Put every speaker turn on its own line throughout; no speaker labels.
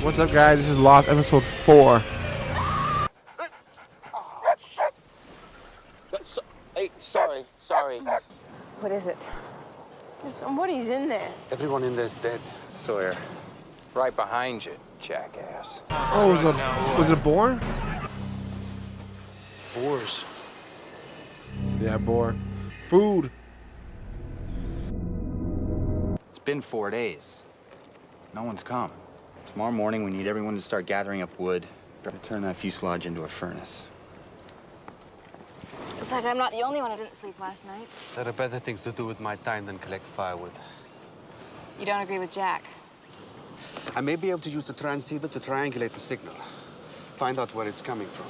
What's up, guys? This is Lost episode 4.
Hey, sorry.
What is it? Somebody's in there.
Everyone in there's dead.
Sawyer, right behind you, jackass.
Oh, was it a boar?
Boars.
Yeah, boar. Food.
It's been 4 days. No one's come. Tomorrow morning, we need everyone to start gathering up wood. Try to turn that fuselage into a furnace.
It's like I'm not the only one who didn't sleep last night.
There are better things to do with my time than collect firewood.
You don't agree with Jack?
I may be able to use the transceiver to triangulate the signal. Find out where it's coming from.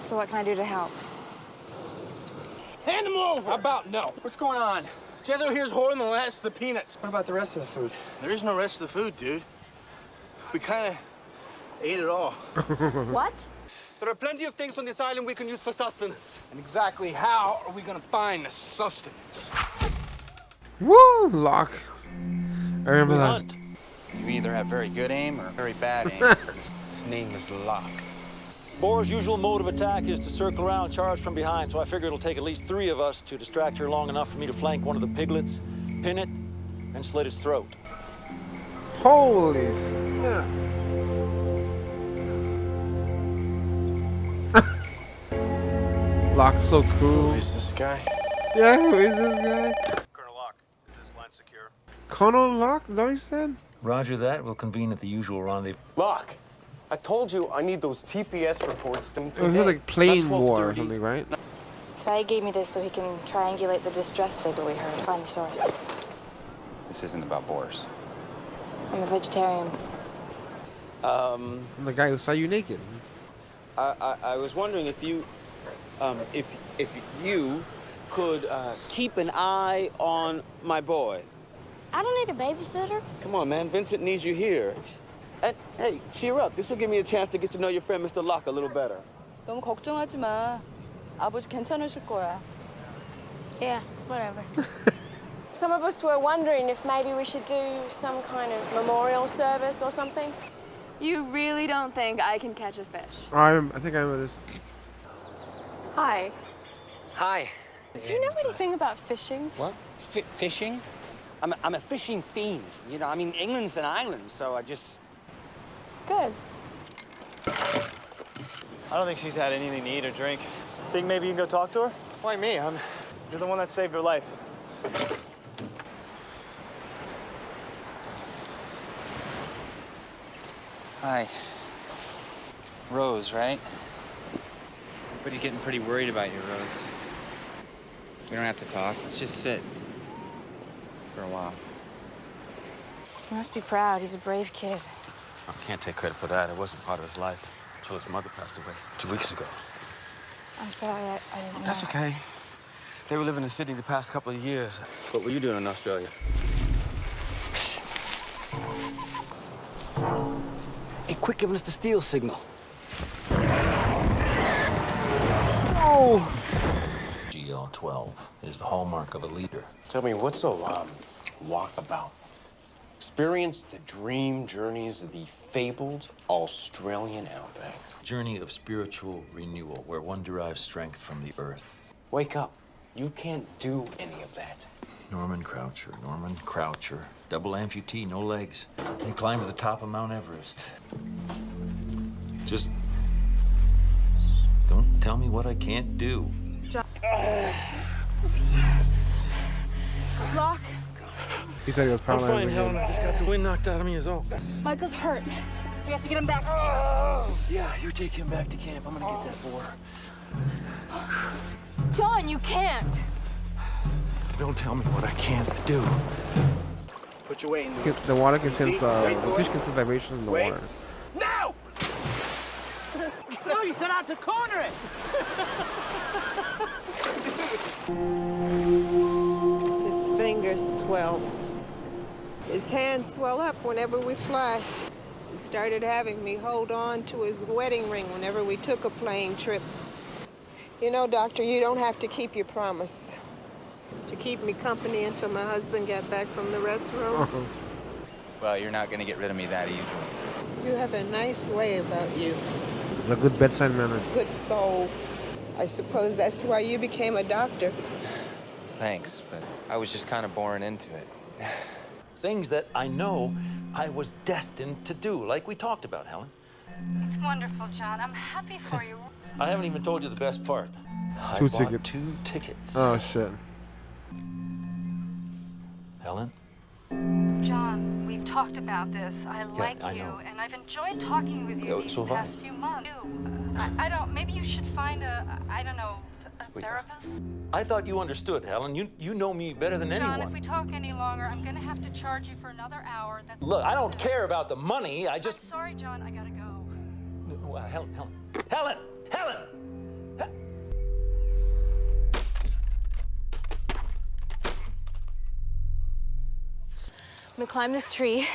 So what can I do to help?
Hand him over! How about no? What's going on? Jethro here's hoarding the last of the peanuts.
What about the rest of the food?
There is no rest of the food, dude. We kind of ate it all.
What?
There are plenty of things on this island we can use for sustenance.
And exactly how are we gonna find the sustenance?
Woo! Lock. I remember that.
Hunt.
You either have very good aim or very bad aim.
His name is Locke.
Boar's usual mode of attack is to circle around and charge from behind, so I figure it'll take at least 3 of us to distract her long enough for me to flank one of the piglets, pin it, and slit its throat.
Holy snap. Lock's so cool.
Who's this guy?
Yeah, who is this guy?
Colonel Locke, is this line secure?
Colonel Lock? Is that what he said?
Roger that. We'll convene at the usual rendezvous.
Locke, I told you I need those TPS reports done
It was
today.
like plane
Not
war or
12:30.
something, right?
Sai gave me this so he can triangulate the distress signal we heard. Find the source.
This isn't about boars.
I'm a vegetarian.
I'm the guy who saw you naked.
I was wondering if you, if you could keep an eye on my boy.
I don't need a babysitter.
Come on, man. Vincent needs you here. And hey, cheer up. This will give me a chance to get to know your friend, Mr. Locke, a little better.
너무 걱정하지 마. 아버지 괜찮으실 거야.
Yeah, whatever. Some of us were wondering if maybe we should do some kind of memorial service or something.
You really don't think I can catch a fish?
I think I remember this.
Hi.
Hi.
Do you know anything about fishing?
What? Fishing? I'm a fishing fiend. You know, I mean, England's an island, so I just...
Good.
I don't think she's had anything to eat or drink. Think maybe you can go talk to her? Why me? You're the one that saved her life.
Hi. Rose, right? Everybody's getting pretty worried about you, Rose. We don't have to talk. Let's just sit. For a while.
He must be proud. He's a brave kid.
I can't take credit for that. It wasn't part of his life until his mother passed away 2 weeks ago.
I'm sorry, I didn't know.
That's okay. They were living in Sydney the past couple of years. What were you doing in Australia?
Hey, quit giving us the steal signal.
Oh!
GL-12 is the hallmark of a leader.
Tell me, what's a walkabout? Experience the dream journeys of the fabled Australian outback.
Journey of spiritual renewal, where one derives strength from the earth.
Wake up. You can't do any of that.
Norman Croucher. Double amputee, no legs. He climbed to the top of Mount Everest. Just don't tell me what I can't do.
Locke,
He thought he was
I'm
paralyzed.
fine, Helen. I just got the wind knocked out of me is all.
Michael's hurt. We have to get him back to camp.
Yeah, you take him back to camp. I'm gonna get that boar.
John, you can't.
Don't tell me what I can't do.
Put your weight in the...
The water can sense, the fish can sense vibrations in the
Wait.
water.
No! No, you set out to corner it!
His fingers swell. His hands swell up whenever we fly. He started having me hold on to his wedding ring whenever we took a plane trip. You know, Doctor, you don't have to keep your promise. To keep me company until my husband got back from the restaurant.
Well, you're not gonna get rid of me that easily.
You have a nice way about you.
It's a good bedside manner.
Good soul. I suppose that's why you became a doctor.
Thanks, but I was just kind of born into it.
Things that I know I was destined to do, like we talked about, Helen.
It's wonderful, John. I'm happy for you.
I haven't even told you the best part. I
Two
bought
tickets.
2 tickets.
Oh, shit.
Helen?
John, we've talked about this. I like
I
you,
know.
and I've enjoyed talking with you these past few months. I don't, maybe you should find I don't know, a therapist?
I thought you understood, Helen. You know me better than
John,
anyone.
if we talk any longer, I'm gonna have to charge you for another hour. That's
Look, I don't care about the money. I just...
I'm sorry, John. I gotta go.
No, Helen! Helen!
I'm gonna climb this tree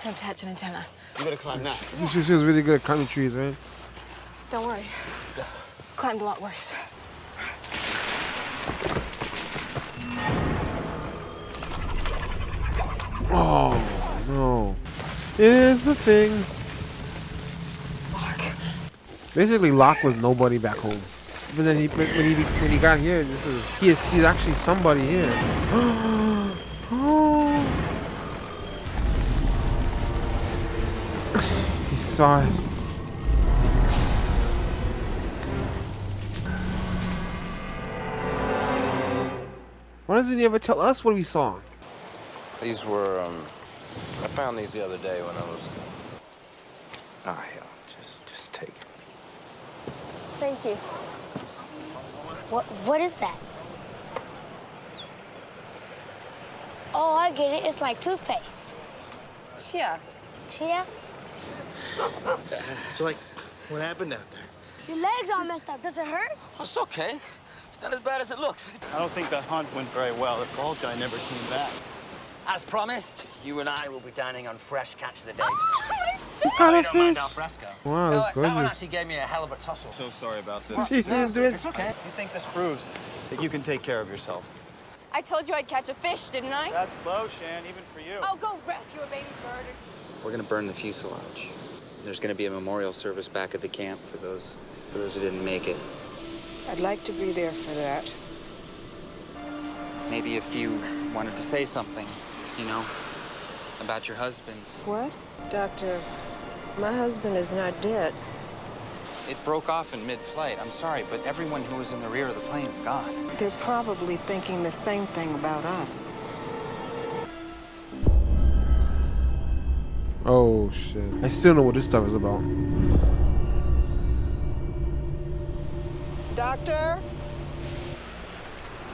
and attach an antenna.
You gotta climb that.
She was really good at climbing trees, right?
Don't worry. Climbed a lot worse.
Oh, no. It is the thing. Basically, Locke was nobody back home. But then when he got here, he's actually somebody here. Oh. He saw it. Why doesn't he ever tell us what we saw?
These were, I found these the other day when I was... Ah, hell, just take it.
Thank you. What is that? Oh, I get it. It's like toothpaste.
Chia.
Chia?
So, like, what happened out there?
Your legs all messed up. Does it hurt?
Oh, it's okay. It's not as bad as it looks. I don't think the hunt went very well. The bald guy never came back.
As promised, you and I will be dining on fresh catch of the day.
What kind of
don't mind
fish?
al fresco.
Wow, that's
That one
good.
actually gave me a hell of a tussle.
So sorry about this.
She didn't do it.
It's okay. You think this proves that you can take care of yourself?
I told you I'd catch a fish, didn't I?
That's low, Shan, even for you.
Oh, go rescue a baby bird or something.
We're gonna burn the fuselage. There's gonna be a memorial service back at the camp for those who didn't make it.
I'd like to be there for that.
Maybe if you wanted to say something, you know, about your husband.
What? Doctor, my husband is not dead.
It broke off in mid-flight. I'm sorry, but everyone who was in the rear of the plane is gone.
They're probably thinking the same thing about us.
Oh, shit. I still know what this stuff is about.
Doctor?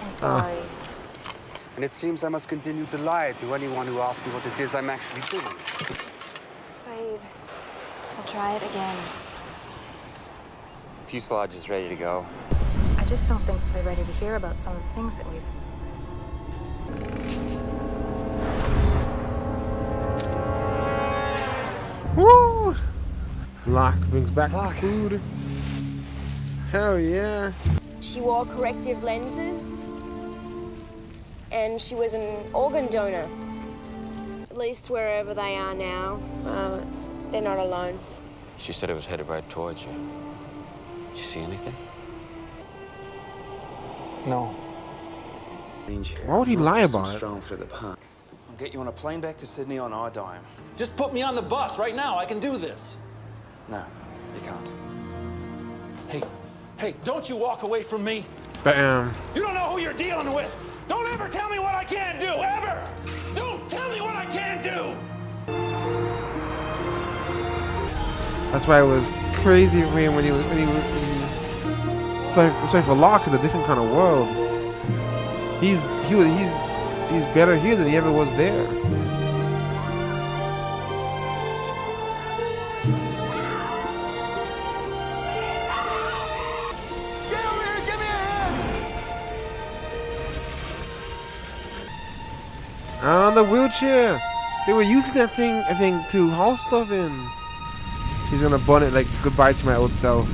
I'm sorry.
And it seems I must continue to lie to anyone who asks me what it is I'm actually doing.
Saeed, I'll try it again.
Fuselage is ready to go.
I just don't think they're ready to hear about some of the things that we've...
Woo! Locke brings back the food. Hell yeah.
She wore corrective lenses, and she was an organ donor. At least wherever they are now, they're not alone.
She said it was headed right towards you. Did you see anything?
No.
Why would he lie about it?
Stroll through the park. I'll get you on a plane back to Sydney on our dime.
Just put me on the bus right now. I can do this.
No, you can't.
Hey, don't you walk away from me.
Bam.
You don't know who you're dealing with. Don't ever tell me what I can't do, ever. Don't tell me what I can't do.
That's why it was crazy for him when he was. That's why for Locke is a different kind of world. He's better here than he ever was there.
Get over here, give me a hand!
On the wheelchair. They were using that thing, I think, to haul stuff in. He's gonna burn it like goodbye to my old self.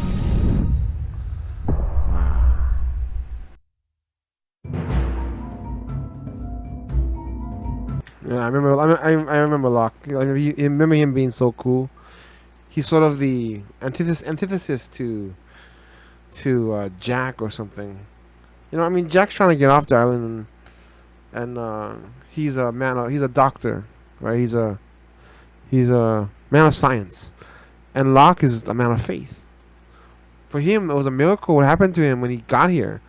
Yeah, I remember. I remember Locke. I remember him being so cool. He's sort of the antithesis to Jack or something. You know, I mean, Jack's trying to get off the island, and he's a man. He's a doctor, right? He's a man of science, and Locke is a man of faith. For him, it was a miracle what happened to him when he got here,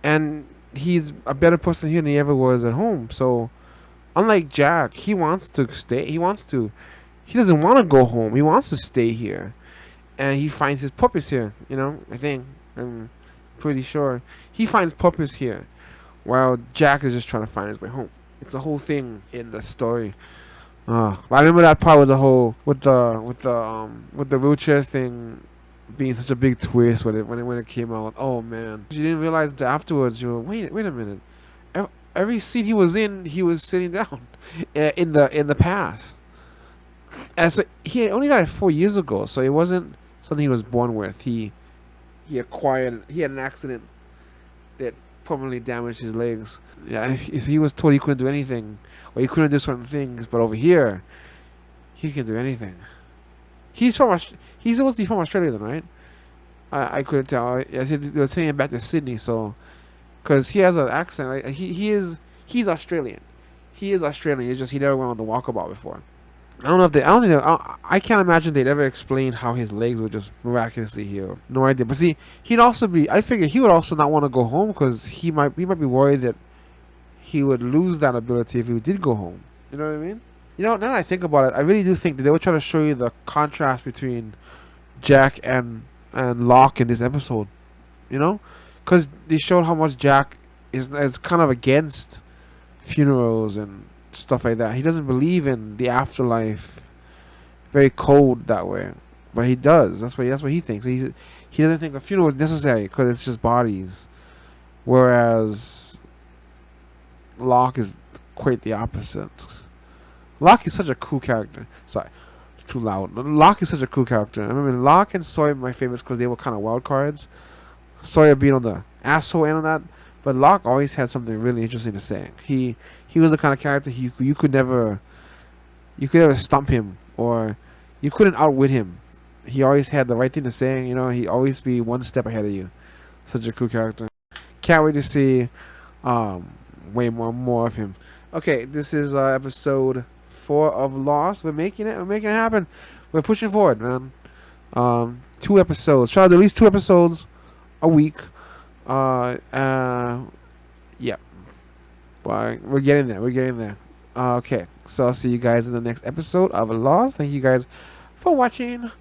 and he's a better person here than he ever was at home. So, unlike Jack, he wants to stay. He doesn't want to go home. He wants to stay here, and he finds his purpose here. You know, I'm pretty sure he finds purpose here, while Jack is just trying to find his way home. It's a whole thing in the story. But I remember that part with the wheelchair thing being such a big twist when it came out. Oh man, you didn't realize that afterwards. You were, wait a minute. Every scene he was in, he was sitting down in the past. And so he only got it 4 years ago, so it wasn't something he was born with. He had an accident that permanently damaged his legs. Yeah, if he was told he couldn't do anything, or he couldn't do certain things, but over here, he can do anything. He's supposed to be from Australia, then, right? I couldn't tell. I said they were sending him back to Sydney, so because he has an accent. Right? He's Australian. He is Australian. It's just he never went on the walkabout before. I can't imagine they'd ever explain how his legs would just miraculously heal. No idea. But see, I figure he would also not want to go home because he might be worried that he would lose that ability if he did go home. You know what I mean? You know, now that I think about it, I really do think that they were trying to show you the contrast between Jack and Locke in this episode. You know? Because they showed how much Jack is kind of against funerals and stuff like that. He doesn't believe in the afterlife. Very cold that way, but he does. That's what he thinks. He doesn't think a funeral is necessary because it's just bodies. Whereas Locke is quite the opposite. Locke is such a cool character. Sorry, too loud. Locke is such a cool character. I remember Locke and Sawyer were my favorites because they were kind of wild cards. Sawyer being on the asshole end of that. But Locke always had something really interesting to say. He was the kind of character you could never stump him, or you couldn't outwit him. He always had the right thing to say. You know, he'd always be one step ahead of you. Such a cool character. Can't wait to see way more of him. Okay, this is episode 4 of Lost. We're making it happen. We're pushing forward, man. 2 episodes. Try to do at least 2 episodes a week. Yeah. But we're getting there. Okay. So I'll see you guys in the next episode of Lost. Thank you guys for watching.